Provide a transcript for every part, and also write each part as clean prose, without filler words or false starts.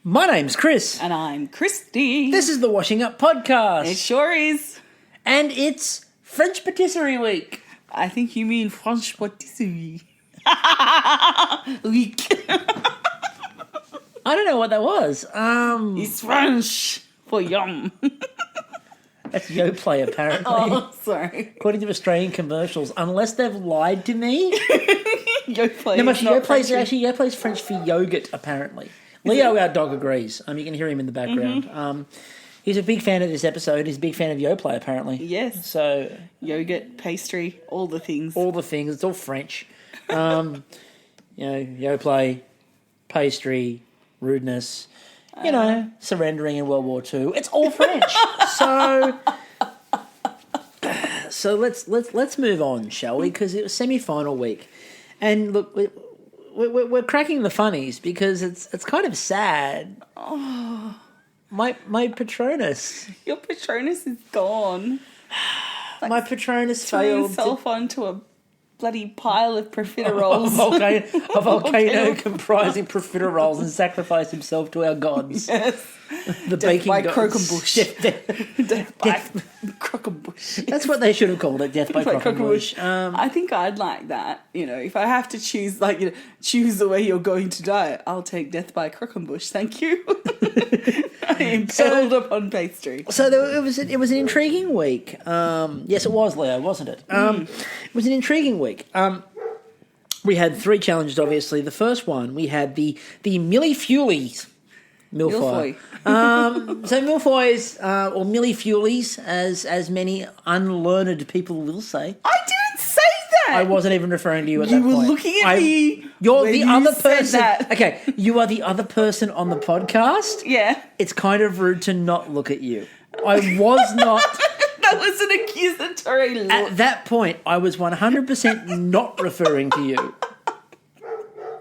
My name's Chris. And I'm Kristie. This is the Washing Up Podcast. It sure is. And it's French Pâtisserie Week. I think you mean French Pâtisserie Week. I don't know what that was. It's French for yum. That's Yoplait, apparently. Oh, sorry. According to Australian commercials, unless they've lied to me. Yoplait. No, Yoplait's Yoplait's French for yogurt, apparently. Leo, our dog, agrees. You can hear him in the background. Mm-hmm. He's a big fan of this episode. He's a big fan of Yoplait, apparently. Yes. So yogurt, pastry, all the things. All the things. It's all French. Yoplait, pastry, rudeness, surrendering in World War II. It's all French. So let's move on, shall we? Because it was semi-final week, and look, we're cracking the funnies because it's kind of sad. Oh, my Patronus. Your Patronus is gone. My Patronus Threw failed. himself onto a bloody pile of profiteroles. A volcano comprising profiteroles and sacrificed himself to our gods. Yes. The Death baking by gods. Croquembouche. Death by Croquembouche. That's what they should have called it, Death by Croquembouche. I think I'd like that. If I have to choose, choose the way you're going to die, I'll take Death by Croquembouche. Thank you. I impaled upon pastry. So it was an intriguing week. Yes, it was, Leo, wasn't it? It was an intriguing week. We had three challenges, obviously. The first one, we had the Millefeuilles. Millefeuille. So Millefeuilles, or Millefeuilles, as many unlearned people will say. I didn't say that. I wasn't even referring to you at that point. You were looking at me. You're the other said person. that. Okay, you are the other person on the podcast. Yeah. It's kind of rude to not look at you. I was not. That was an accusatory look. At that point, I was 100% not referring to you.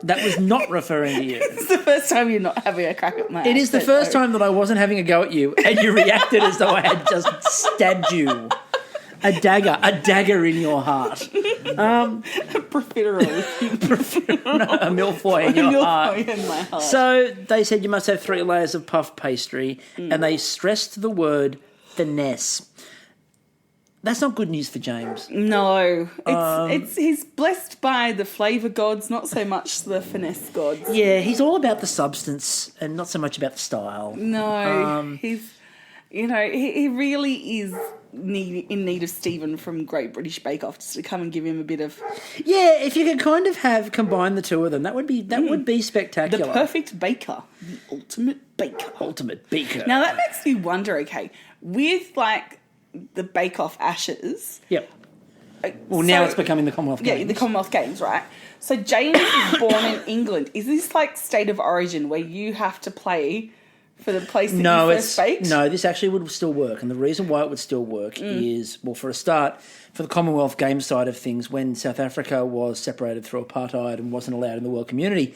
That was not referring to you. It's the first time you're not having a crack at my It is the first time that I wasn't having a go at you, and you reacted as though I had just stabbed you. A dagger in your heart. Profiterole. A millefeuille in your heart. In my heart. So they said you must have 3 layers of puff pastry, and they stressed the word finesse. That's not good news for James. No, he's blessed by the flavour gods, not so much the finesse gods. Yeah, he's all about the substance and not so much about the style. No, he's, he really is in need of Stephen from Great British Bake Off just to come and give him a bit of. Yeah, if you could kind of have combined the two of them, that would be spectacular. The perfect baker, the ultimate baker. Ultimate baker. Now that makes me wonder. Okay, with the Bake Off ashes. Yep. Well, now it's becoming the Commonwealth Games. Yeah, the Commonwealth Games, right? So James is born in England. Is this like state of origin where you have to play for the place that you first baked? No, this actually would still work. And the reason why it would still work is, well, for a start, for the Commonwealth Games side of things, when South Africa was separated through apartheid and wasn't allowed in the world community,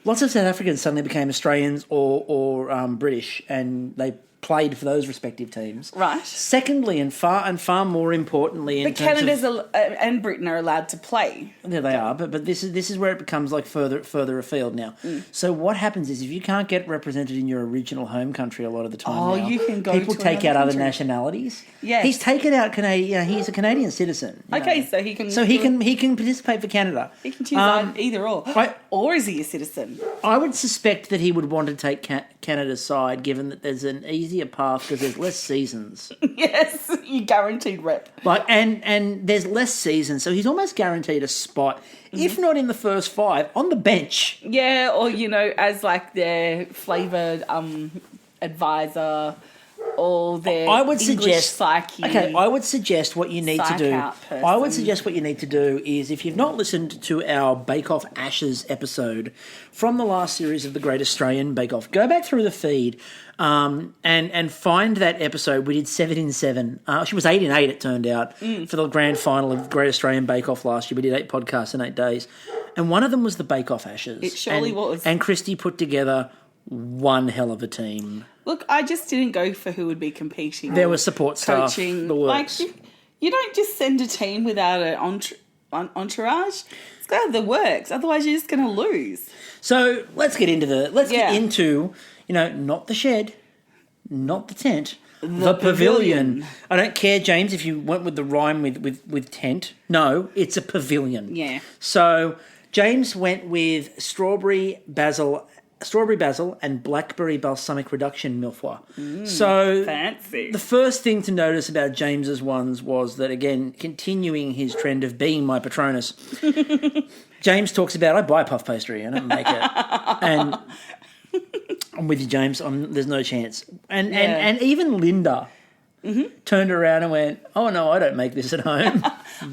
lots of South Africans suddenly became Australians or British, and they played for those respective teams. Right. Secondly, and far more importantly, but Canada and Britain are allowed to play. Yeah, they are, but this is where it becomes like further afield now. So what happens is if you can't get represented in your original home country a lot of the time now, you can go people to take out another other country. Nationalities. Yes. He's taken out Canadian. He's a Canadian citizen. Okay, so he can. So he can participate for Canada. He can choose either or. Right. Or is he a citizen? I would suspect that he would want to take Canada's side, given that there's an easier path because there's less seasons. Yes, you guaranteed rep. And there's less seasons, so he's almost guaranteed a spot, if not in the first 5, on the bench. Yeah, or as their flavoured advisor, or their I would English suggest. psyche. Okay, I would suggest what you need to do. Person. I would suggest what you need to do is, if you've not listened to our Bake Off Ashes episode from the last series of the Great Australian Bake Off, go back through the feed and find that episode. We did 7 in 7. She was 8 in 8. It turned out for the grand final of Great Australian Bake Off last year. We did 8 podcasts in 8 days, and one of them was the Bake Off Ashes. It surely was. And Kristie put together one hell of a team. Look, I just didn't go for who would be competing. There was support staff, coaching, the works. You don't just send a team without an entourage. It's got the works. Otherwise, you're just going to lose. So let's get into not the shed, not the tent, the pavilion. I don't care, James, if you went with the rhyme with tent. No, it's a pavilion. Yeah. So James went with strawberry basil and blackberry balsamic reduction mille-feuille. So fancy. The first thing to notice about James's ones was that, again, continuing his trend of being my Patronus, James talks about, I buy puff pastry, I don't make it. And I'm with you, James. There's no chance. And even Linda turned around and went, oh, no, I don't make this at home.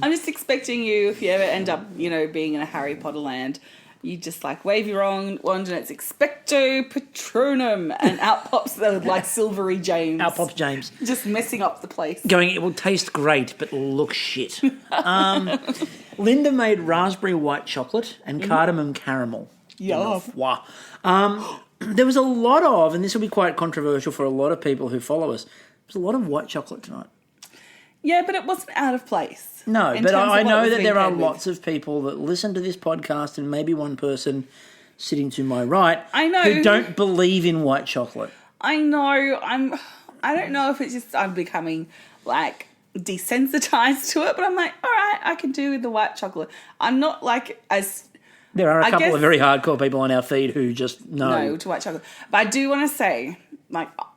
I'm just expecting you, if you ever end up, being in a Harry Potter land, you just wave your wand and it's Expecto Patronum, and out pops the silvery James. Out pops James. Just messing up the place. Going, it will taste great, but look shit. Linda made raspberry white chocolate and cardamom caramel. Yeah. Wow. There was a lot of, and this will be quite controversial for a lot of people who follow us, there's a lot of white chocolate tonight. Yeah, but it wasn't out of place. No, but I know that there are lots of people that listen to this podcast, and maybe one person sitting to my right, I know, who don't believe in white chocolate. I know. I don't know if it's just I'm becoming desensitized to it, but I'm all right, I can do with the white chocolate. I'm not as... There are a couple of very hardcore people on our feed who just no to white chocolate. But I do want to say,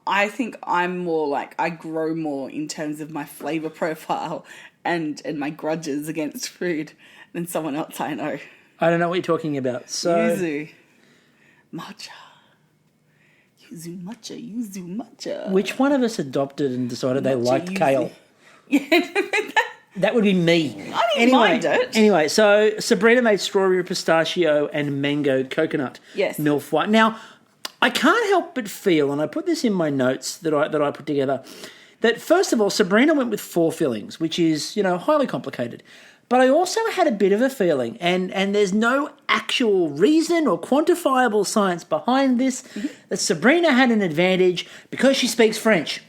I think I'm more I grow more in terms of my flavour profile and my grudges against food than someone else I know. I don't know what you're talking about. So Yuzu matcha. Which one of us adopted and decided they liked yuzu. kale? Yeah. That would be me. I didn't mind it. Anyway, so Sabrina made strawberry, pistachio, and mango coconut mille-feuille. Now, I can't help but feel, and I put this in my notes that I put together, that first of all, Sabrina went with 4 fillings, which is, highly complicated. But I also had a bit of a feeling, and there's no actual reason or quantifiable science behind this, that Sabrina had an advantage because she speaks French.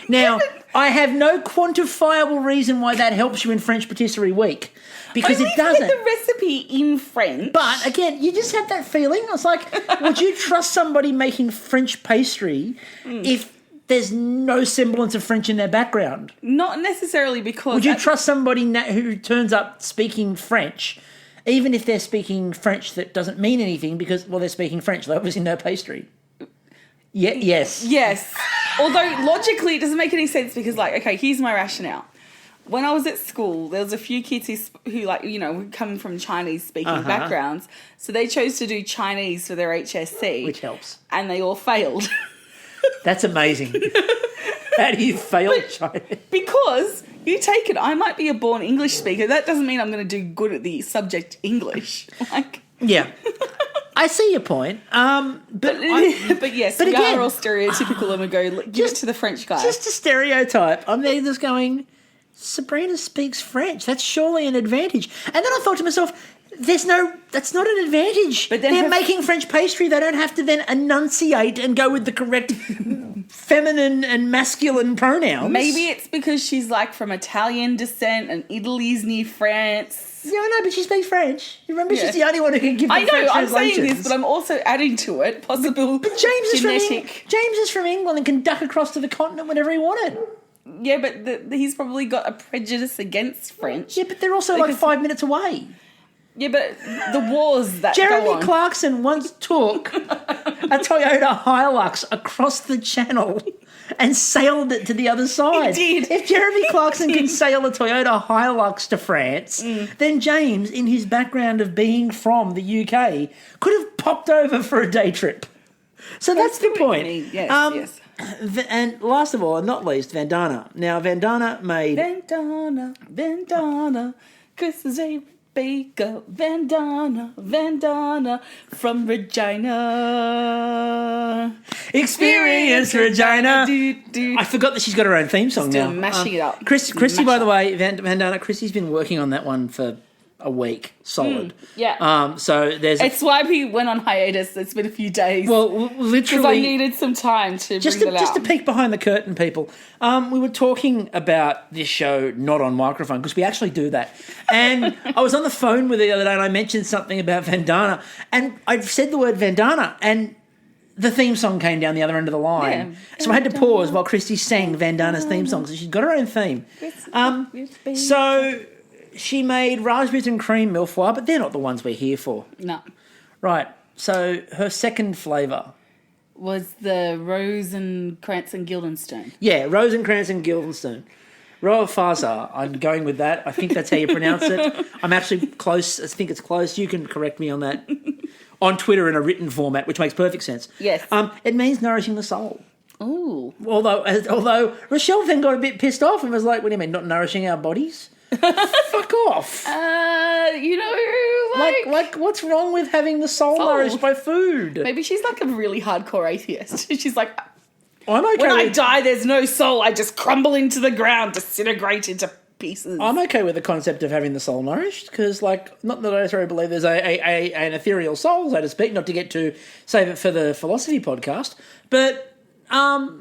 Now, I have no quantifiable reason why that helps you in French Patisserie Week, because it doesn't. Get the recipe in French. But again, you just had that feeling. I was like, would you trust somebody making French pastry if there's no semblance of French in their background? Not necessarily, because... Would you trust somebody who turns up speaking French, even if they're speaking French that doesn't mean anything because, they're speaking French. They obviously know pastry. Yeah, yes. Yes. Although logically it doesn't make any sense because, okay, here's my rationale. When I was at school, there was a few kids who were coming from Chinese-speaking backgrounds, so they chose to do Chinese for their HSC. Which helps. And they all failed. That's amazing. How do you fail Chinese? Because, you take it, I might be a born English speaker. That doesn't mean I'm going to do good at the subject English. Yeah. I see your point. But yes, we are all stereotypical and we go, give it to the French guy. Just a stereotype. I'm there just going, Sabrina speaks French. That's surely an advantage. And then I thought to myself, that's not an advantage. But then they're making French pastry. They don't have to then enunciate and go with the correct feminine and masculine pronouns. Maybe it's because she's from Italian descent and Italy's near France. Yeah, I know, but she speaks French. You remember, she's the only one who can give the French translations. I'm saying this, but I'm also adding to it possible But James genetic... is from England and can duck across to the continent whenever he wanted. Yeah, but he's probably got a prejudice against French. Yeah, but they're also 5 minutes away. Yeah, but the wars that Jeremy Clarkson once took a Toyota Hilux across the channel and sailed it to the other side. He did. If Jeremy Clarkson can sail a Toyota Hilux to France, then James, in his background of being from the UK, could have popped over for a day trip. So that's the point. Yes. And last of all, and not least, Vandana. Now, Vandana made... Vandana, Chris is a baker. Vandana, from Regina. Experience Regina. I forgot that she's got her own theme song now. Mashing it up. Kristie, by the way, Vandana, Kristie's been working on that one for a week solid. So there's... It's why we went on hiatus. It's been a few days. Well, literally... Because I needed some time to bring that out. Just to peek behind the curtain, people. We were talking about this show not on microphone, because we actually do that. And I was on the phone with her the other day and I mentioned something about Vandana. And I said the word Vandana, and the theme song came down the other end of the line. Yeah. So I had to pause while Kristie sang Vandana's theme song. So she's got her own theme. So she made raspberries and cream mille-feuille, but they're not the ones we're here for. No. Right. So her second flavour was the Rosencrantz and Guildenstern. Yeah, Rosencrantz and Guildenstern. Roafaza, I'm going with that. I think that's how you pronounce it. I'm actually close. I think it's close. You can correct me on that. On Twitter in a written format, which makes perfect sense. Yes. It means nourishing the soul. Ooh. Although Rochelle then got a bit pissed off and was like, what do you mean, not nourishing our bodies? Fuck off. Like what's wrong with having the soul nourished by food? Maybe she's like a really hardcore atheist. She's like, I'm okay when I die, there's no soul. I just crumble into the ground, disintegrate into pieces. I'm okay with the concept of having the soul nourished because, like, not that I necessarily believe there's an ethereal soul, so to speak, not to get to save it for the philosophy podcast, but I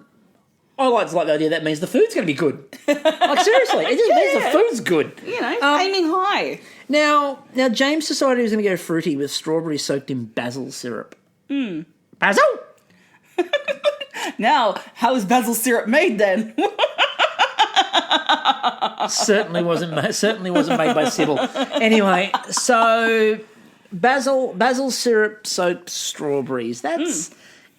like the idea that means the food's going to be good. Like, seriously, it just means the food's good. Aiming high. Now, James decided he was going to go fruity with strawberries soaked in basil syrup. Basil? Now, how is basil syrup made then? Certainly wasn't made by Sybil. Anyway, so basil syrup soaked strawberries. That's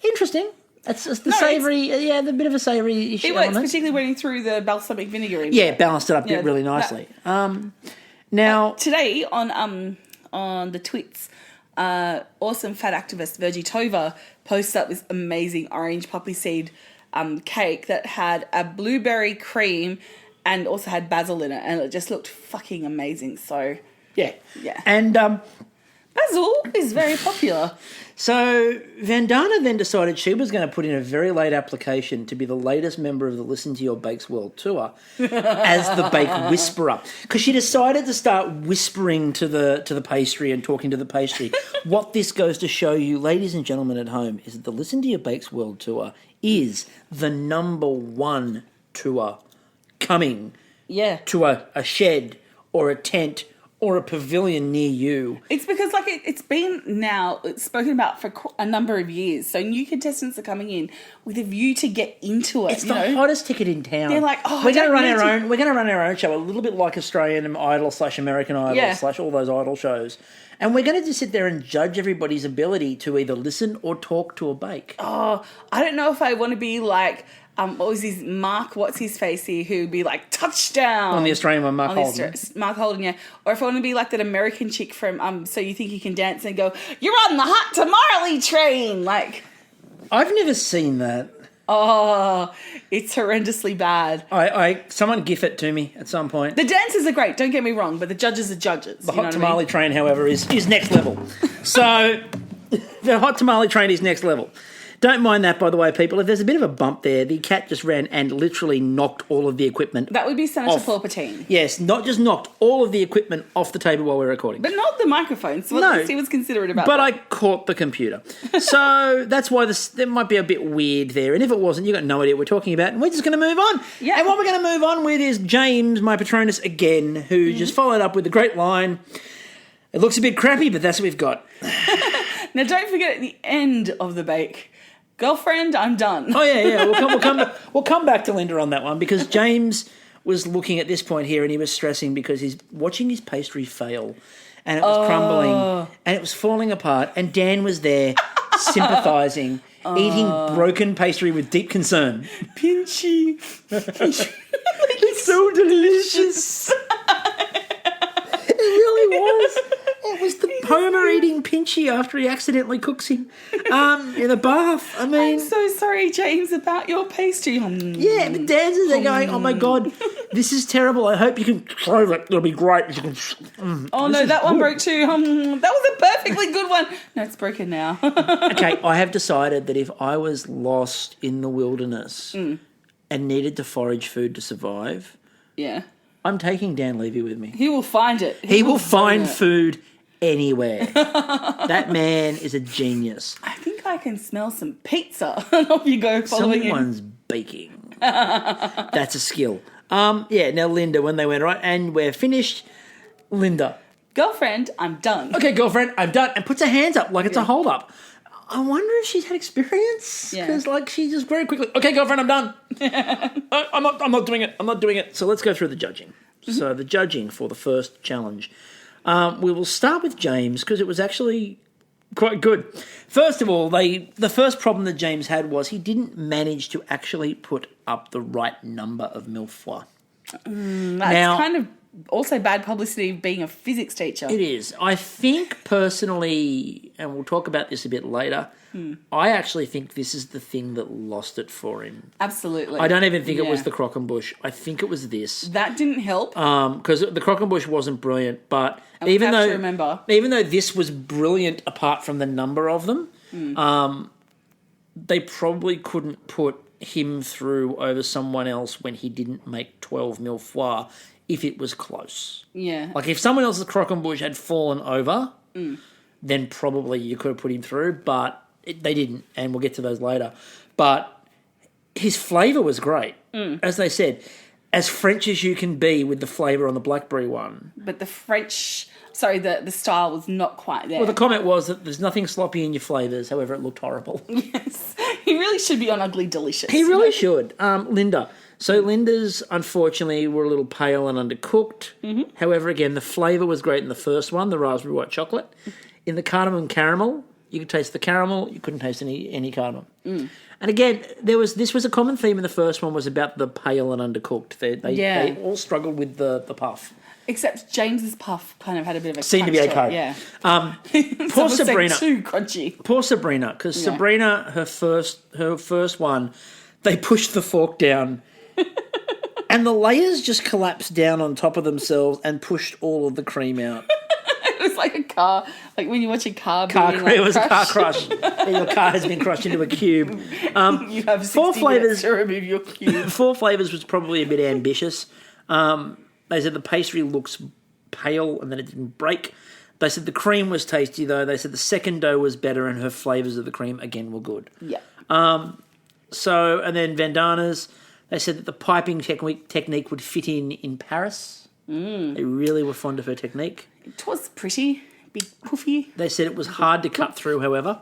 interesting. It's the savoury, the bit of a savoury issue. It works, particularly when you threw the balsamic vinegar in. Yeah, balanced it up really nicely. Now today on the tweets, awesome fat activist Virgie Tova posted up this amazing orange poppy seed cake that had a blueberry cream and also had basil in it, and it just looked fucking amazing. So yeah, and basil is very popular. So Vandana then decided she was going to put in a very late application to be the latest member of the Listen to Your Bakes World Tour as the Bake Whisperer, because she decided to start whispering to the pastry and talking to the pastry. What this goes to show you, ladies and gentlemen at home, is that the Listen to Your Bakes World Tour is the #1 tour coming to a shed or a tent or a pavilion near you. It's because it's been spoken about for a number of years. So new contestants are coming in with a view to get into it. It's the hottest ticket in town. They're like, we're going to run our own. We're going to run our own show, a little bit like Australian Idol / American Idol / all those idol shows. And we're going to just sit there and judge everybody's ability to either listen or talk to a bake. Oh, I don't know if I want to be like, what was his Mark? What's his face here? Who'd be like touchdown on the Australian one, Mark Holden. Mark Holden, yeah. Or if I want to be like that American chick from So You Think You Can Dance and go, you're on the hot tamale train. Like, I've never seen that. Oh, it's horrendously bad. Someone gif it to me at some point. The dancers are great, don't get me wrong, but the judges are judges. The hot tamale train, however, is next level. So the hot tamale train is next level. Don't mind that, by the way, people. If there's a bit of a bump there, the cat just ran and literally knocked all of the equipment. That would be Senator Palpatine. Yes, not just knocked all of the equipment off the table while we're recording. But not the microphone. So he was considerate about that. But I caught the computer. So that's why there might be a bit weird there. And if it wasn't, you've got no idea what we're talking about. And we're just going to move on. Yeah. And what we're going to move on with is James, my Patronus again, who just followed up with the great line, it looks a bit crappy, but that's what we've got. Now, don't forget at the end of the bake, girlfriend, I'm done. Oh, yeah. We'll come back to Linda on that one, because James was looking at this point here and he was stressing because he's watching his pastry fail and it was crumbling and it was falling apart, and Dan was there sympathising, eating broken pastry with deep concern. Pinchy. It's so delicious. It really was. It was the Homer eating Pinchy after he accidentally cooks him in the bath. I mean, I'm so sorry, James, about your pastry. Yeah, but Dan's in there going, oh my God, this is terrible. I hope you can throw it. It'll be great. Oh no, that one broke too. That was a perfectly good one. No, it's broken now. Okay, I have decided that if I was lost in the wilderness and needed to forage food to survive, I'm taking Dan Levy with me. He will find it. He will find food anywhere. That man is a genius. I think I can smell some pizza. Off you go following Someone's baking. That's a skill. Now Linda, when they went, right, and we're finished, Linda. Girlfriend, I'm done. Okay, girlfriend, I'm done. And puts her hands up like it's a hold up. I wonder if she's had experience Yeah. because, like, she just very quickly. Okay, girlfriend, I'm done. I'm not doing it. I'm not doing it. So let's go through the judging. So the judging for the first challenge. We will start with James because it was actually quite good. First of all, the first problem that James had was he didn't manage to actually put up the right number of mille fois. That's kind of also bad publicity being a physics teacher. It is. I think personally, and we'll talk about this a bit later, I actually think this is the thing that lost it for him. Absolutely. I don't even think it was the Croquembouche. I think it was this. That didn't help. Because the Croquembouche wasn't brilliant, but And even remember. though this was brilliant apart from the number of them, they probably couldn't put him through over someone else when he didn't make 12 mille fois if it was close. Yeah. Like if someone else's Croquembouche had fallen over, then probably you could have put him through, but they didn't, and we'll get to those later. But his flavour was great. As they said, as French as you can be with the flavour on the blackberry one. But the the style was not quite there. Well, the comment was that there's nothing sloppy in your flavours, however it looked horrible. Yes. He really should be on Ugly Delicious. He really should. Linda. So Linda's, unfortunately, were a little pale and undercooked. However, again, the flavour was great in the first one, the raspberry white chocolate. In the cardamom caramel, you could taste the caramel. You couldn't taste any cardamom. And again, this was a common theme in the first one was about the pale and undercooked. They all struggled with the puff. Except James's puff kind of had a bit of a Seemed to be crunch okay. it, yeah. Poor Sabrina. Too crunchy. Poor Sabrina, because Sabrina, her first one, they pushed the fork down, and the layers just collapsed down on top of themselves and pushed all of the cream out. It was like a car, like when you watch a car It was a car crush. Your car has been crushed into a cube. You have 60 minutes to remove your cube. 4 flavours was probably a bit ambitious. They said the pastry looks pale and then it didn't break. They said the cream was tasty, though. They said the second dough was better and her flavours of the cream, again, were good. Yeah. And then Vandana's, they said that the piping technique would fit in Paris. They really were fond of her technique. It was pretty, big puffy. They said it was hard to cut through, however.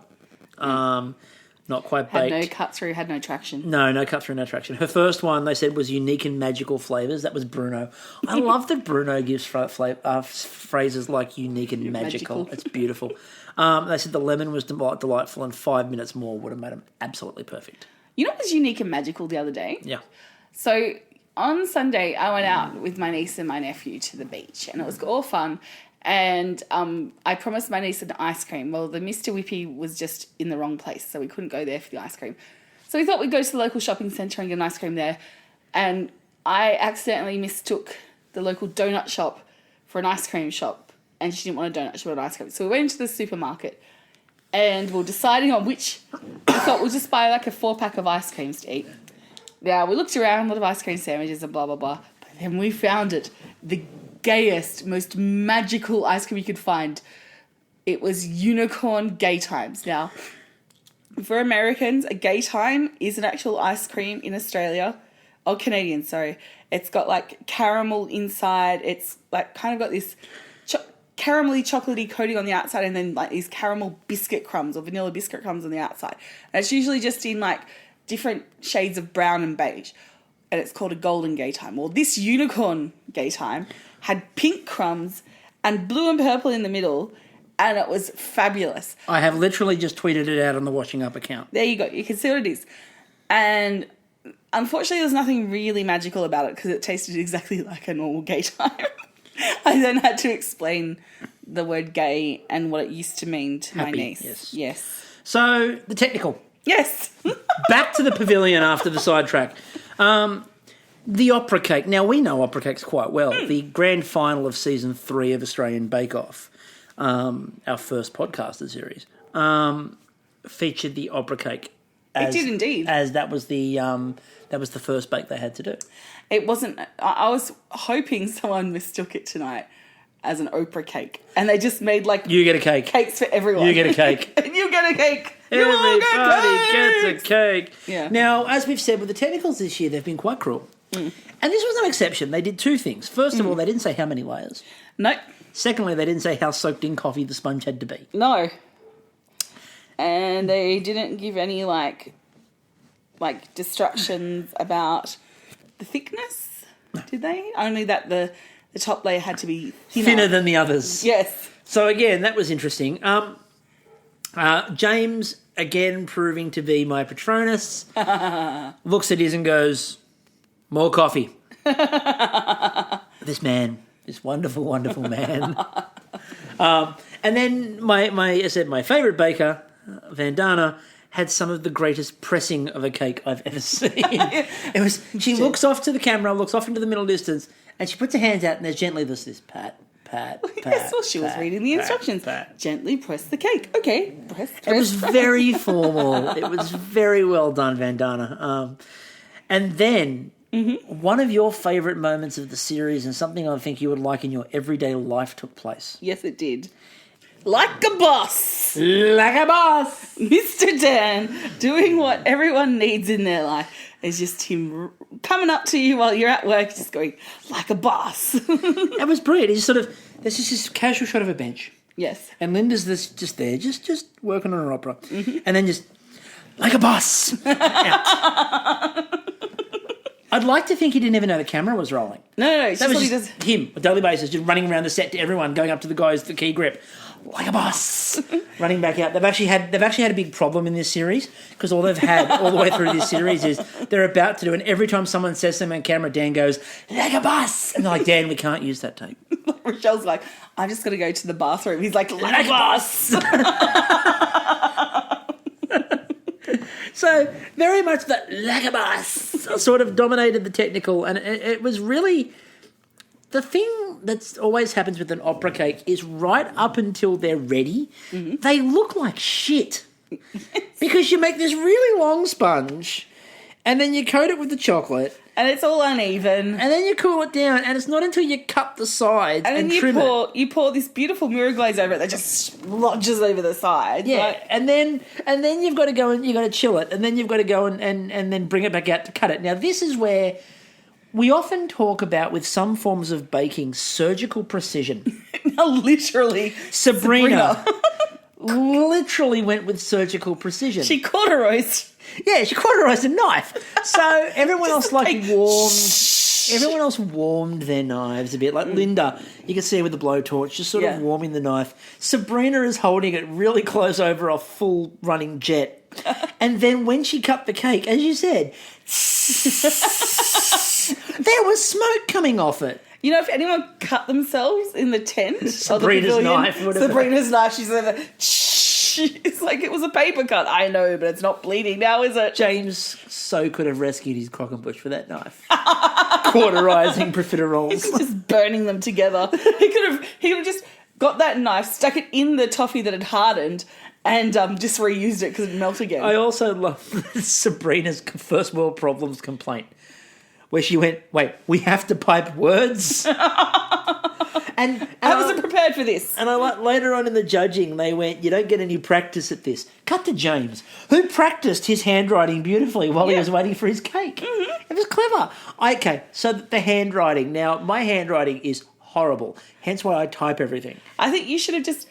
Not quite baked. Had no cut through, had no traction. No cut through, no traction. Her first one, they said, was unique and magical flavours. That was Bruno. I love that Bruno gives phrases like unique and magical. It's beautiful. They said the lemon was delightful and 5 minutes more would have made them absolutely perfect. You know what was unique and magical the other day? Yeah. So on Sunday, I went out with my niece and my nephew to the beach, and it was all fun. And I promised my niece an ice cream. Well, the Mr. Whippy was just in the wrong place, so we couldn't go there for the ice cream. So we thought we'd go to the local shopping centre and get an ice cream there. And I accidentally mistook the local donut shop for an ice cream shop, and she didn't want a donut, she wanted ice cream. So we went into the supermarket, and we were deciding on which. We thought we'll just buy like a 4-pack of ice creams to eat. Now, we looked around, a lot of ice cream sandwiches and blah, blah, blah. But then we found it. The gayest, most magical ice cream you could find. It was unicorn gay times. Now, for Americans, a gay time is an actual ice cream in Australia. Oh, Canadians, sorry. It's got like caramel inside. It's like kind of got this caramelly chocolatey coating on the outside and then like these caramel biscuit crumbs or vanilla biscuit crumbs on the outside. And it's usually just in like different shades of brown and beige. And it's called a golden gay time. Well, this unicorn gay time had pink crumbs and blue and purple in the middle, and it was fabulous. I have literally just tweeted it out on the Washing Up account. There you go. You can see what it is. And unfortunately, there's nothing really magical about it because it tasted exactly like a normal gay time. I then had to explain the word gay and what it used to mean to my niece. Yes. So, the technical. Yes. Back to the pavilion after the sidetrack. The opera cake. Now, we know opera cakes quite well. The grand final of season 3 of Australian Bake Off, our first podcaster series, featured the opera cake. It did indeed. As that was the first bake they had to do. It wasn't. I was hoping someone mistook it tonight as an Oprah cake, and they just made like you get a cake, cakes for everyone. You get a cake, and you get a cake. Everybody gets a cake. Yeah. Now, as we've said with the technicals this year, they've been quite cruel, and this was no exception. They did 2 things. First of all, they didn't say how many layers. No. Secondly, they didn't say how soaked in coffee the sponge had to be. No. And they didn't give any, like instructions about the thickness, did they? Only that the top layer had to be thinner than the others. Yes. So, again, that was interesting. James, again, proving to be my Patronus, looks at his and goes, more coffee. This man, this wonderful, wonderful man. And then I said my favourite baker, Vandana, had some of the greatest pressing of a cake I've ever seen. It was. She looks off to the camera, looks off into the middle distance, and she puts her hands out, and there's gently this pat. Yes, well, she was reading the instructions. Gently press the cake. Okay, press. It was very formal. It was very well done, Vandana. And then one of your favourite moments of the series, and something I think you would like in your everyday life, took place. Yes, it did. Like a boss. Like a boss. Mr. Dan doing what everyone needs in their life. It's just him coming up to you while you're at work, just going, like a boss. It was brilliant. He's there's just this casual shot of a bench. Yes. And Linda's just there, just working on her opera. And then just, like a boss. Out. I'd like to think he didn't even know the camera was rolling. No, it's that just was what just he does. him, on a daily basis, just running around the set to everyone, going up to the guys, the key grip, like a boss, running back out. They've actually had a big problem in this series, because all they've had all the way through this series is they're about to do, and every time someone says something on camera, Dan goes, like a boss, and they're like, Dan, we can't use that tape. Rochelle's like, I'm just going to go to the bathroom. He's like a boss. So very much that like a boss sort of dominated the technical, and it was really the thing that's always happens with an opera cake is right up until they're ready, they look like shit. Because you make this really long sponge and then you coat it with the chocolate. And it's all uneven. And then you cool it down, and it's not until you cut the sides and trim it. You pour this beautiful mirror glaze over it that just splodges over the sides. Yeah, like, and then you've got to go and you've got to chill it, and then you've got to go and then bring it back out to cut it. Now, this is where we often talk about, with some forms of baking, surgical precision. Literally. Sabrina literally went with surgical precision. She cauterized. Yeah, she cauterized a knife. So everyone else warmed their knives a bit. Like Linda, you can see her with the blowtorch, just sort of warming the knife. Sabrina is holding it really close over a full running jet. And then when she cut the cake, as you said, there was smoke coming off it. You know, if anyone cut themselves in the tent, Sabrina's knife. Sabrina's knife, she's over. It's like it was a paper cut. I know, but it's not bleeding now, is it? James so could have rescued his Croquembouche for that knife. Cauterizing profiteroles. Just burning them together. He could have just got that knife, stuck it in the toffee that had hardened, and just reused it because it melted again. I also love Sabrina's first world problems complaint, where she went, wait, we have to pipe words? And I wasn't prepared for this. And later on in the judging, they went, you don't get any practice at this. Cut to James, who practiced his handwriting beautifully while he was waiting for his cake. It was clever. Okay, so the handwriting. Now, my handwriting is horrible, hence why I type everything. I think you should have just,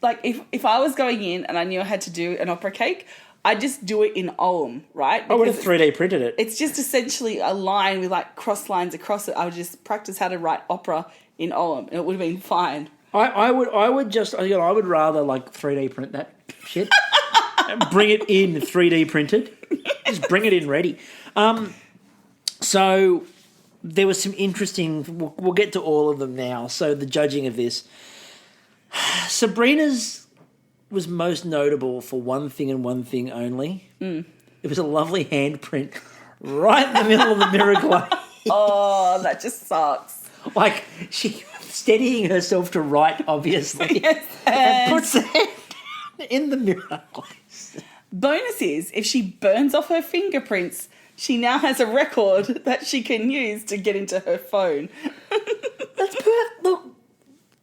like, if I was going in and I knew I had to do an opera cake, I'd just do it in Ohm, right? I would have 3D printed it. It's just essentially a line with, like, cross lines across it. I would just practice how to write opera in Ohm, and it would have been fine. I would rather, like, 3D print that shit. And bring it in 3D printed. Just bring it in ready. So there was some interesting... We'll get to all of them now. So the judging of this. Sabrina's was most notable for one thing and one thing only. It was a lovely handprint right in the middle of the mirror glaze. Oh, that just sucks. Like, she steadying herself to write, obviously, and puts her hand in the mirror glaze. Bonus is, if she burns off her fingerprints, she now has a record that she can use to get into her phone. That's perfect. Look,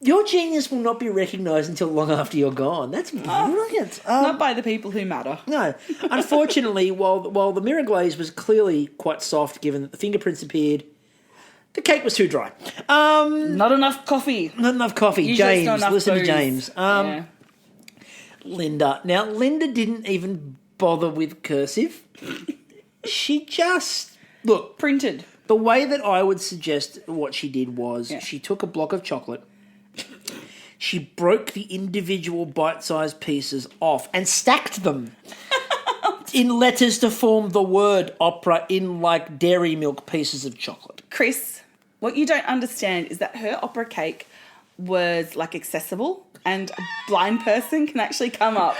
your genius will not be recognised until long after you're gone. That's brilliant. Not by the people who matter. No. Unfortunately, while the mirror glaze was clearly quite soft, given that the fingerprints appeared, the cake was too dry. Not enough coffee. Not enough coffee. Usually James, listen to James. Linda. Now, Linda didn't even bother with cursive. She just... Look, Printed. the way that I would suggest what she did was she took a block of chocolate, she broke the individual bite-sized pieces off and stacked them in letters to form the word opera in like dairy milk pieces of chocolate. Chris, what you don't understand is that her opera cake was like accessible and a blind person can actually come up.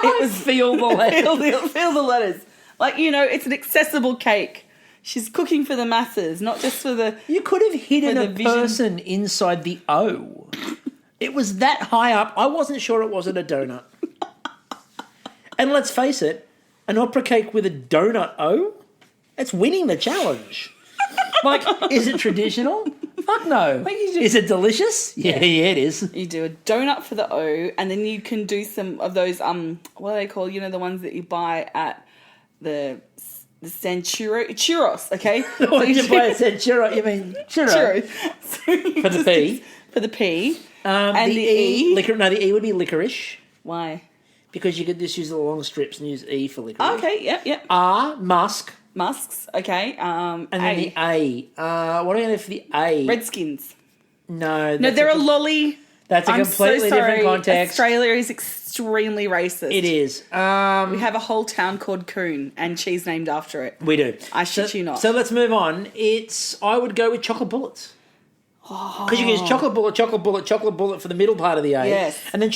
It was Feel the letters. feel the letters. Like, you know, it's an accessible cake. She's cooking for the masses, not just for the... You could have hidden a vision. person inside the O. It was that high up. I wasn't sure it wasn't a donut. And let's face it, an opera cake with a donut O? It's winning the challenge. Like, is it traditional? Fuck no. Is it delicious? Yeah, it is. You do a donut for the O, and then you can do some of those, what are they called? You know, the ones that you buy at the churros, okay? What did you buy at churro? You mean churro? For the P. For the P. And the E. The E would be licorice. Why? Because you could just use the long strips and use E for licorice. Okay, yep. R, musk. Musks, okay. And then the A. What do I do for the A? Redskins. No. They're a lolly. That's a completely different context. Australia is extremely racist. It is. We have a whole town called Coon and cheese named after it. We do. I shit you not. So let's move on. I would go with chocolate bullets. Because you can use chocolate bullet for the middle part of the A. Yes. And then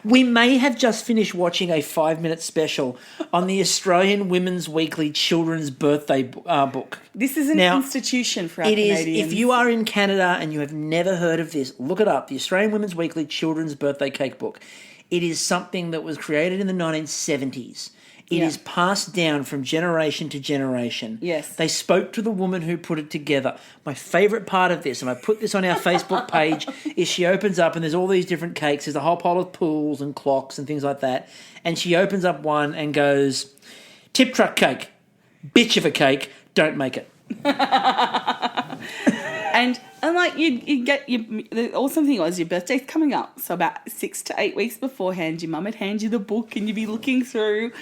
we may have just finished watching a 5-minute special on the Australian Women's Weekly Children's Birthday book. This is an institution for our Canadians. If you are in Canada and you have never heard of this, look it up. The Australian Women's Weekly Children's Birthday Cake Book. It is something that was created in the 1970s. It is passed down from generation to generation. Yes. They spoke to the woman who put it together. My favourite part of this, and I put this on our Facebook page, is she opens up and there's all these different cakes. There's a whole pile of pools and clocks and things like that. And she opens up one and goes, tip truck cake, bitch of a cake, don't make it. And like you get the awesome thing was your birthday's coming up. So about 6 to 8 weeks beforehand, your mum would hand you the book and you'd be looking through.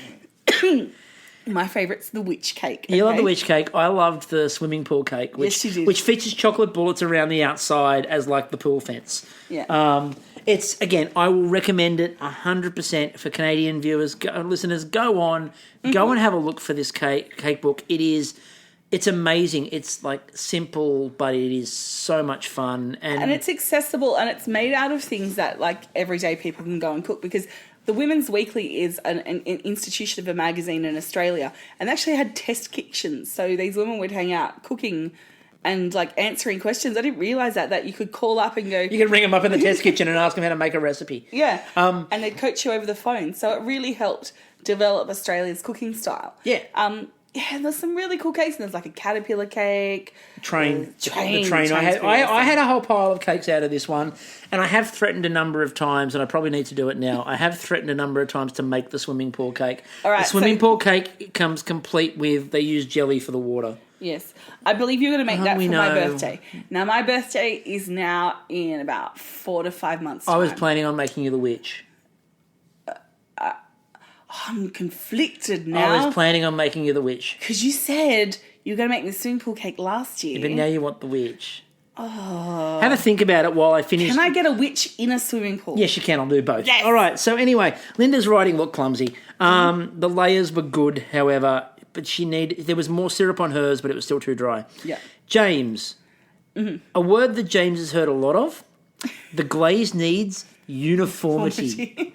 My favourite's the witch cake. Okay? You love the witch cake. I loved the swimming pool cake, which features chocolate bullets around the outside as like the pool fence. Yeah. It's, again, I will recommend it 100% for Canadian viewers, listeners. Go on, go and have a look for this cake book. It's amazing. It's like simple, but it is so much fun. And it's accessible and it's made out of things that like everyday people can go and cook because the Women's Weekly is an institution of a magazine in Australia and they actually had test kitchens. So these women would hang out cooking and like answering questions. I didn't realise that you could call up and go... You could ring them up in the test kitchen and ask them how to make a recipe. Yeah. And they'd coach you over the phone. So it really helped develop Australia's cooking style. Yeah. Yeah, there's some really cool cakes. And there's like a caterpillar cake. The train. I had a whole pile of cakes out of this one, and I have threatened a number of times, and I probably need to do it now. I have threatened a number of times to make the swimming pool cake. All right, the swimming pool cake comes complete with, they use jelly for the water. Yes. I believe you're going to make that for my birthday. Now, my birthday is now in about 4 to 5 months' time. I was planning on making you the witch. I'm conflicted now. I was planning on making you the witch. Because you said you were going to make me the swimming pool cake last year. Yeah, but now you want the witch. Oh. Have a think about it while I finish. Can I get a witch in a swimming pool? Yes, you can. I'll do both. Yes. All right. So anyway, Linda's writing looked clumsy. The layers were good, however, but there was more syrup on hers, but it was still too dry. Yeah. James. Mm-hmm. A word that James has heard a lot of. The glaze needs uniformity.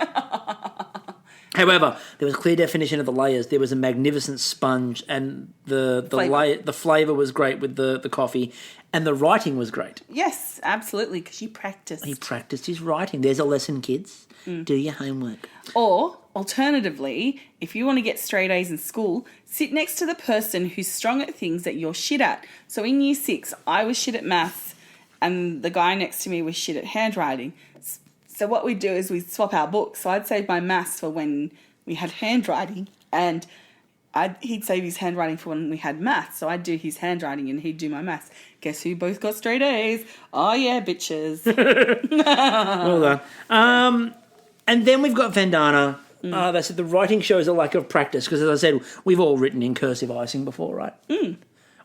However, there was clear definition of the layers. There was a magnificent sponge, and the flavour was great with the coffee, and the writing was great. Yes, absolutely, because you practiced. He practiced his writing. There's a lesson, kids. Do your homework. Or, alternatively, if you want to get straight A's in school, sit next to the person who's strong at things that you're shit at. So in Year 6, I was shit at maths, and the guy next to me was shit at handwriting. So what we'd do is we'd swap our books. So I'd save my maths for when we had handwriting, and he'd save his handwriting for when we had maths. So I'd do his handwriting and he'd do my maths. Guess who both got straight A's? Oh, yeah, bitches. Well done. And then we've got Vandana. They said the writing shows a lack of practice because, as I said, we've all written in cursive icing before, right?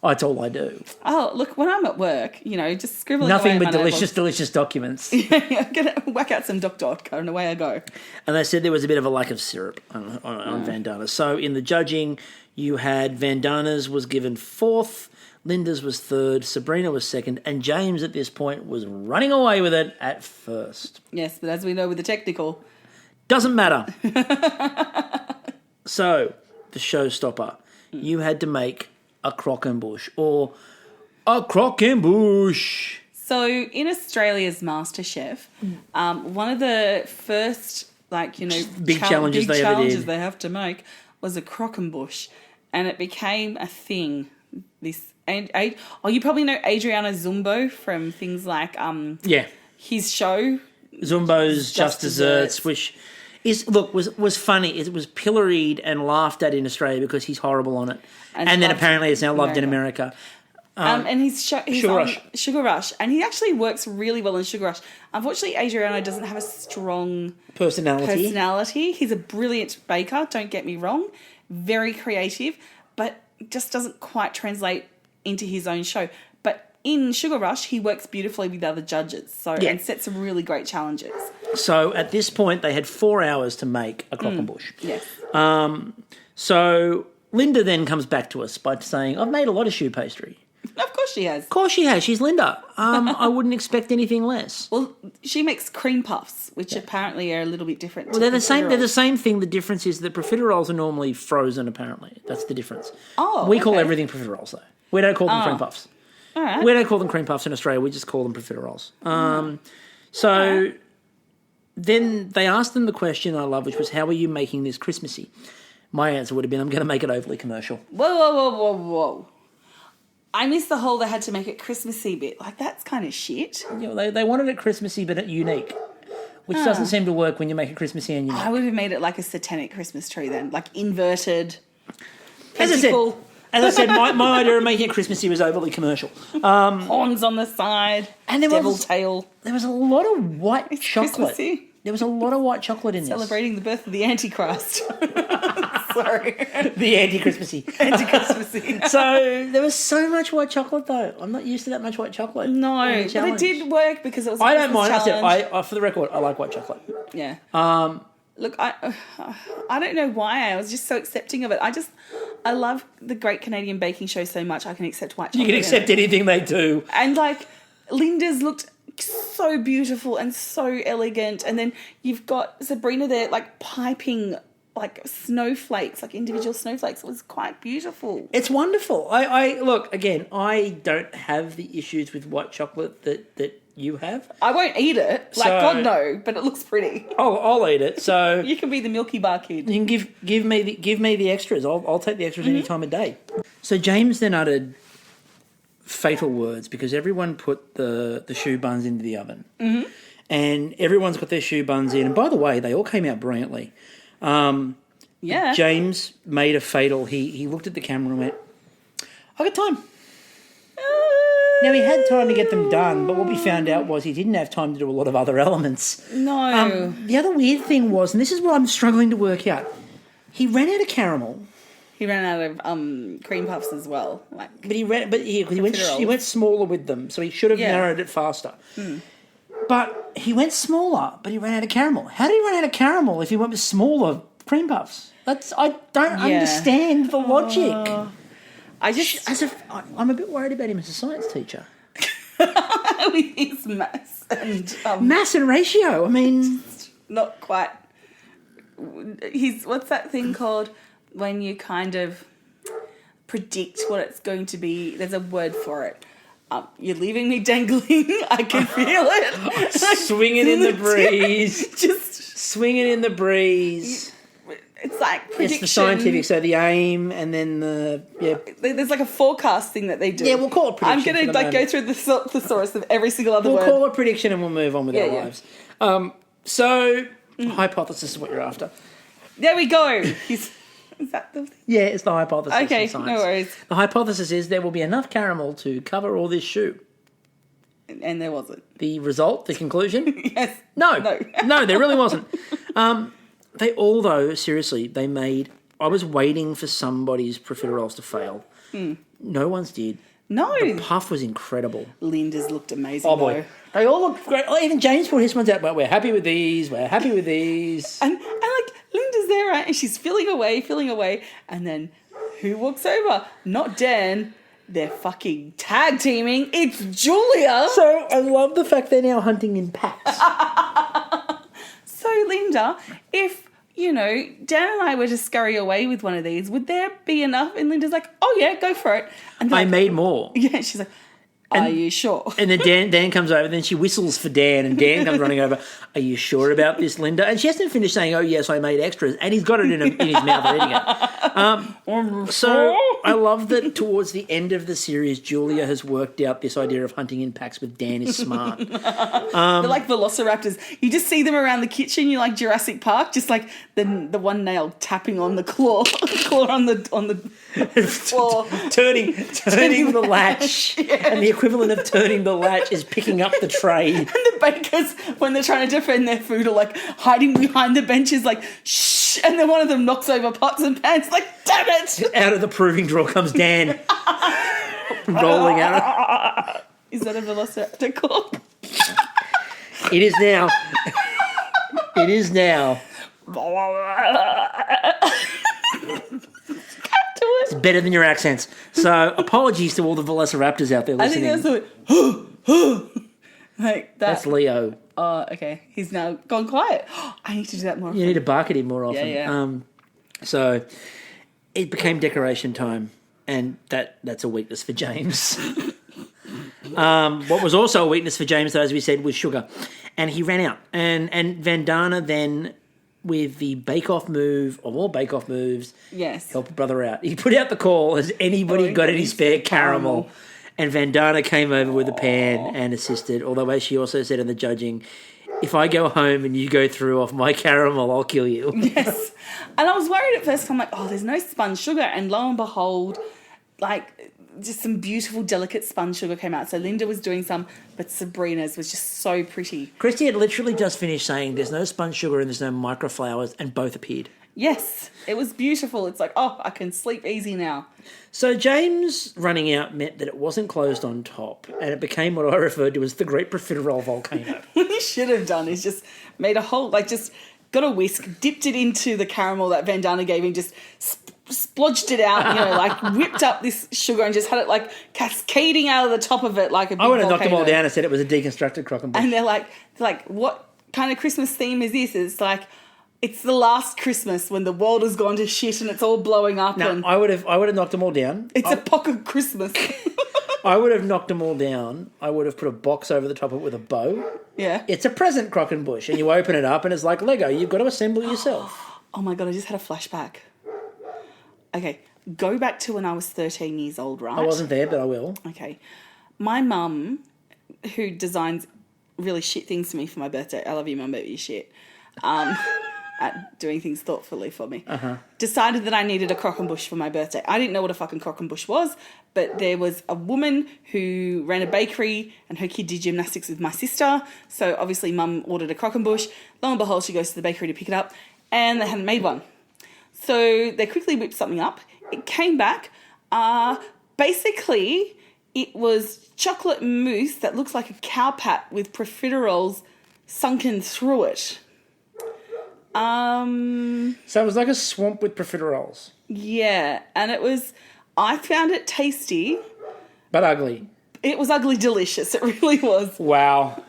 That's all I do. Oh, look, when I'm at work, just scribbling Nothing away but my delicious documents. I'm going to whack out some dot, and away I go. And they said there was a bit of a lack of syrup on Vandana's. So in the judging, you had Vandana's was given 4th, Linda's was 3rd, Sabrina was 2nd, and James at this point was running away with it at 1st. Yes, but as we know with the technical... Doesn't matter. So, the showstopper. You had to make a croquembouche or a croquembouche. So in Australia's MasterChef, one of the first big challenges they ever did. They have to make was a croquembouche, and it became a thing. You probably know Adriano Zumbo from things like his show Zumbo's Just Desserts, which was funny. It was pilloried and laughed at in Australia because he's horrible on it, and then apparently it's now loved in America. And he's Sugar Rush, and he actually works really well in Sugar Rush. Unfortunately, Adriano doesn't have a strong personality. He's a brilliant baker, don't get me wrong, very creative, but just doesn't quite translate into his own show. But in Sugar Rush, he works beautifully with other judges, and sets some really great challenges. So at this point, they had 4 hours to make a croquembouche. Yes. So Linda then comes back to us by saying, "I've made a lot of choux pastry." Of course she has. Of course she has. She's Linda. I wouldn't expect anything less. Well, she makes cream puffs, which apparently are a little bit different. Well, they're the same. They're the same thing. The difference is that profiteroles are normally frozen. Apparently, that's the difference. We call everything profiteroles, though. We don't call them cream puffs. All right. We don't call them cream puffs in Australia. We just call them profiteroles. Then they asked them the question I love, which was, "How are you making this Christmassy?" My answer would have been, "I'm going to make it overly commercial." Whoa. I missed the whole they had to make it Christmassy bit. Like, that's kind of shit. They wanted it Christmassy but unique, which doesn't seem to work when you make it Christmassy and unique. I would have made it like a satanic Christmas tree then, like inverted. As I said, my idea of making it Christmassy was overly commercial. Horns on the side, and devil tail. There was a lot of white chocolate. Christmassy. There was a lot of white chocolate in Celebrating the birth of the Antichrist. Sorry. The anti-Christmassy. So there was so much white chocolate, though. I'm not used to that much white chocolate. No, but it did work because it was I don't mind. Challenge. I for the record, I like white chocolate. Yeah. Look, I don't know why. I was just so accepting of it. I love the Great Canadian Baking Show so much I can accept white chocolate. You can accept anything they do. And, Linda's looked so beautiful and so elegant. And then you've got Sabrina there, piping, snowflakes, individual snowflakes. It was quite beautiful. It's wonderful. I look, again, I don't have the issues with white chocolate that you have. I won't eat it. God, no, but it looks pretty. I'll eat it. So you can be the Milky Bar kid. You can give me the extras. I'll take the extras any time of day. So James then uttered fatal words because everyone put the choux buns into the oven. Mm-hmm. And everyone's got their choux buns in. And by the way, they all came out brilliantly. James made a fatal. He looked at the camera and went, "I got time." Now, he had time to get them done, but what we found out was he didn't have time to do a lot of other elements. No. The other weird thing was, and this is what I'm struggling to work out, he ran out of caramel. He ran out of cream puffs as well. He went smaller with them, so he should have narrowed it faster. Mm. But he went smaller, but he ran out of caramel. How did he run out of caramel if he went with smaller cream puffs? I don't understand the logic. I'm a bit worried about him as a science teacher. With his maths and maths and ratio. I mean, not quite. What's that thing called when you kind of predict what it's going to be? There's a word for it. You're leaving me dangling. I can feel it. Swinging in the breeze. Just swinging in the breeze. It's like prediction. It's the scientific, so the aim and then There's a forecast thing that they do. Yeah, we'll call it prediction. I'm going to go through the thesaurus of every single other word. We'll call it prediction and we'll move on with our lives. Hypothesis is what you're after. There we go. Is that the thing? Yeah, it's the hypothesis. Okay, in science. No worries. The hypothesis is there will be enough caramel to cover all this choux. And there wasn't. The result, the conclusion? Yes. No, there really wasn't. They all, though, seriously, they made... I was waiting for somebody's profiteroles to fail. No one's did. No. The puff was incredible. Linda's looked amazing, Oh, boy. They all look great. Oh, even James brought his ones out, but we're happy with these. We're happy with these. And like, Linda's there, right? And she's filling away. And then who walks over? Not Dan. They're fucking tag teaming. It's Julia. So I love the fact they're now hunting in packs. So, Linda, if, Dan and I were to scurry away with one of these, would there be enough? And Linda's like, oh, yeah, go for it. And I made more. Yeah, she's like, are you sure? And then Dan comes over, then she whistles for Dan, and Dan comes running over. Are you sure about this, Linda? And she hasn't finished saying, oh, yes, I made extras. And he's got it in his mouth and eating it. So I love that towards the end of the series, Julia has worked out this idea of hunting in packs with Dan is smart. They're like velociraptors. You just see them around the kitchen. You like Jurassic Park, just like the one nail tapping on the claw on the floor. turning the latch. Yeah. And the equivalent of turning the latch is picking up the tray. And the bakers, when they're trying to defend their food, are like hiding behind the benches like, shh. And then one of them knocks over pots and pans like, damn it. Out of the proving drawer comes Dan. Rolling out. Is that a velociraptor claw? It is now. It is now. It's better than your accents. So apologies to all the velociraptors out there listening. I think that's like that. That's Leo. Oh, okay. He's now gone quiet. I need to do that more often. You need to bark at him more often. Yeah. So it became decoration time, and that's a weakness for James. What was also a weakness for James, though, as we said, was sugar. And he ran out. And Vandana then, with the bake-off move, of all bake-off moves, yes, help a brother out. He put out the call, has anybody got any spare caramel? And Vandana came over with a pan and assisted, although as she also said in the judging, if I go home and you go through off my caramel, I'll kill you. Yes. And I was worried at first, I'm like, oh, there's no spun sugar. And lo and behold, like, just some beautiful, delicate spun sugar came out. So Linda was doing some, but Sabrina's was just so pretty. Kristie had literally just finished saying there's no spun sugar and there's no microflowers, and both appeared. Yes, it was beautiful. It's like, oh, I can sleep easy now. So James running out meant that it wasn't closed on top, and it became what I referred to as the Great Profiterole Volcano. What you should have done is just made a whole, like, just got a whisk, dipped it into the caramel that Vandana gave him, just splodged it out, like whipped up this sugar and just had it like cascading out of the top of it like a big I would have knocked volcano. them all down and said it was a deconstructed Croquembouche. And they're like, what kind of Christmas theme is this? It's like, it's the last Christmas when the world has gone to shit and it's all blowing up. No, and I would have knocked them all down. It's a pocket Christmas. I would have knocked them all down. I would have put a box over the top of it with a bow. Yeah. It's a present Croquembouche, and you open it up and it's like Lego. You've got to assemble yourself. Oh my God, I just had a flashback. Okay, go back to when I was 13 years old, right? I wasn't there, but I will. Okay. My mum, who designs really shit things for me for my birthday, I love you, Mum, but you shit, at doing things thoughtfully for me, decided that I needed a Croquembouche for my birthday. I didn't know what a fucking Croquembouche was, but there was a woman who ran a bakery and her kid did gymnastics with my sister. So obviously Mum ordered a Croquembouche. Lo and behold, she goes to the bakery to pick it up and they hadn't made one. So they quickly whipped something up. It came back. Basically, it was chocolate mousse that looks like a cow pat with profiteroles sunken through it. So it was like a swamp with profiteroles. Yeah, and I found it tasty. But ugly. It was ugly delicious. It really was. Wow.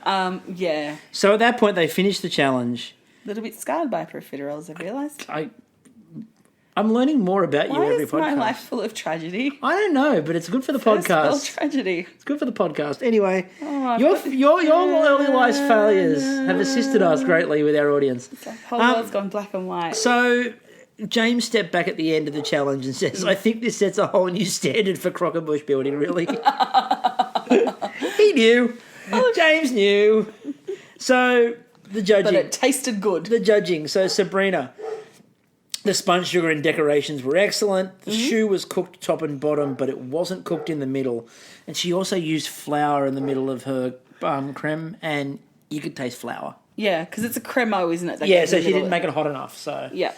Yeah. So at that point, they finished the challenge. A little bit scarred by profiteroles, I've realised. I'm learning more about you every podcast. Why is my life full of tragedy? I don't know, but it's good for the First podcast. world tragedy. It's good for the podcast. Anyway, your early life failures have assisted us greatly with our audience. The whole world's gone black and white. So James stepped back at the end of the challenge and says, I think this sets a whole new standard for Croquembouche building, really. He knew. James knew. So the judging. But it tasted good. The judging. So Sabrina, the spun sugar and decorations were excellent. The choux was cooked top and bottom, but it wasn't cooked in the middle. And she also used flour in the middle of her creme, and you could taste flour. Yeah, because it's a cremo, isn't it? Yeah, so she didn't make it hot enough. So yeah,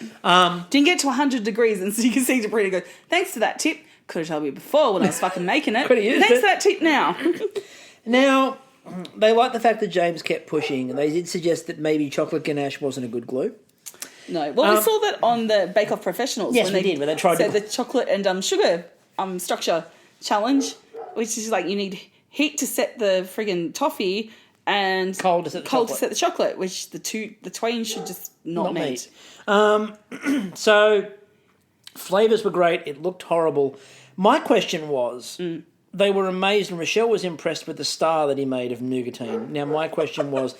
didn't get to 100 degrees, and so you can see Sabrina go, "Thanks for that tip. Could have told me before when I was fucking making it. Could have used Thanks it. for that tip now." Now, they like the fact that James kept pushing, and they did suggest that maybe chocolate ganache wasn't a good glue. No, well, we saw that on the Bake Off Professionals. Yes, we did, where they tried to... the chocolate and sugar structure challenge, which is like you need heat to set the friggin' toffee and cold to set the chocolate, which the twain should just not meet. So, flavours were great. It looked horrible. My question was, they were amazed, and Rochelle was impressed with the star that he made of nougatine. Now, my question was,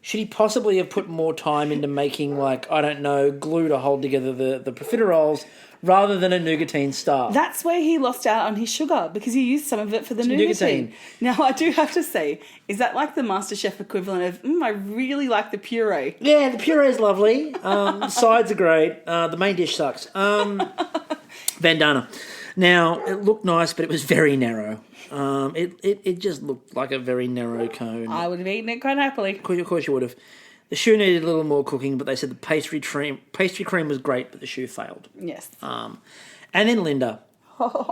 should he possibly have put more time into making, like, I don't know, glue to hold together the profiteroles rather than a nougatine star? That's where he lost out on his sugar, because he used some of it for the nougatine. Now, I do have to say, is that like the MasterChef equivalent of, I really like the puree? Yeah, the puree's lovely. The sides are great. The main dish sucks. Bandana. Now, it looked nice, but it was very narrow. It just looked like a very narrow cone. I would have eaten it quite happily. Of course you would have. The shoe needed a little more cooking, but they said the pastry cream was great, but the shoe failed. Yes. And then Linda.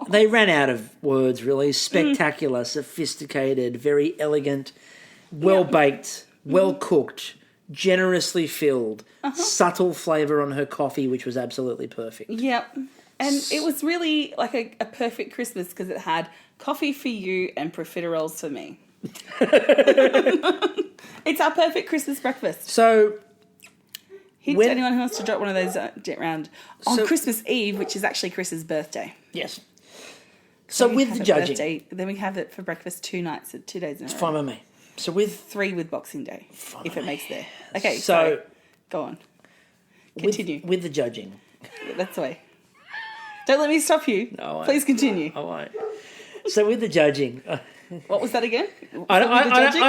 They ran out of words, really. Spectacular, sophisticated, very elegant, well-baked, well-cooked, generously filled, subtle flavour on her coffee, which was absolutely perfect. Yep. And it was really like a perfect Christmas because it had coffee for you and profiteroles for me. It's our perfect Christmas breakfast. So, anyone who wants to drop one of those around on Christmas Eve, which is actually Chris's birthday. Yes. So with the judging, then we have it for breakfast 2 days in a row. It's fine with me. So with 3 with Boxing Day, if it makes there. Okay. Okay, so go on. Continue with the judging. That's the way. Don't let me stop you. No, please continue. I won't. So with the judging. What was that again? I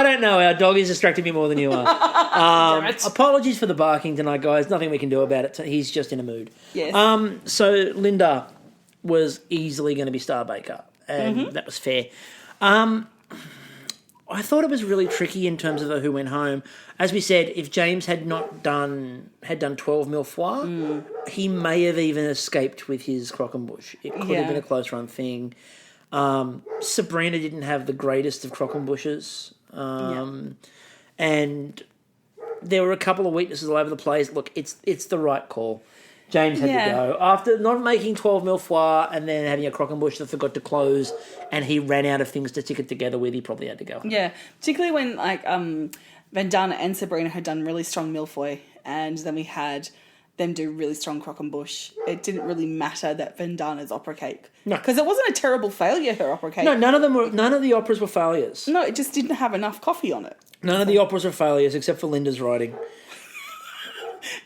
don't know. Our dog is distracting me more than you are. Apologies for the barking tonight, guys. Nothing we can do about it. He's just in a mood. Yes. So Linda was easily going to be Star Baker, and that was fair. I thought it was really tricky in terms of who went home. As we said, if James had done 12 mille foie, he may have even escaped with his Croquembouche. It could have been a close run thing. Sabrina didn't have the greatest of Croquembouches. And there were a couple of weaknesses all over the place. Look, it's the right call. James had to go. After not making 12 mille foie and then having a Croquembouche that forgot to close and he ran out of things to tick it together with, he probably had to go. Yeah, particularly when Vandana and Sabrina had done really strong millefeuille and then we had them do really strong Croquembouche. It didn't really matter that Vandana's opera cake. No. Because it wasn't a terrible failure, her opera cake. No, none of the operas were failures. No, it just didn't have enough coffee on it. None of the operas were failures except for Linda's writing.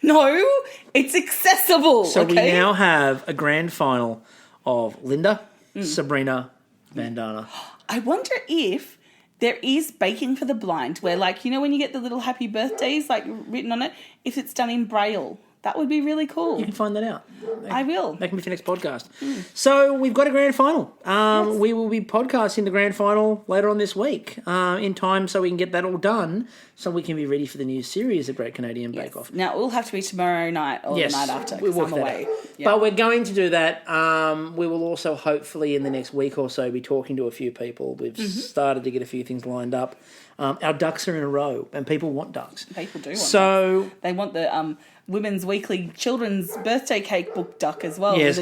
No, it's accessible. So we now have a grand final of Linda, Sabrina, Vandana. I wonder if there is baking for the blind where, like, you know when you get the little happy birthdays, like, written on it, if it's done in Braille. That would be really cool. You can find that out. I will. Make me for next podcast. So we've got a grand final. Yes. We will be podcasting the grand final later on this week in time so we can get that all done so we can be ready for the new series of Great Canadian Bake Off. Now, it will have to be tomorrow night or the night after because I'm away. Yep. But we're going to do that. We will also hopefully in the next week or so be talking to a few people. We've started to get a few things lined up. Our ducks are in a row and people want ducks. People do want ducks. They want the... Women's Weekly Children's Birthday Cake Book duck as well. Yes,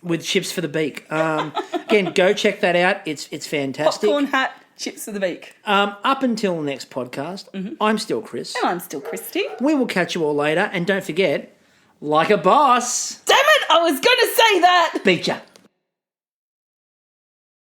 with chips for the beak. Again, go check that out. It's fantastic. Popcorn hat, chips for the beak. Up until the next podcast, I'm still Chris. And I'm still Kristie. We will catch you all later. And don't forget, like a boss. Damn it, I was going to say that. Beat ya.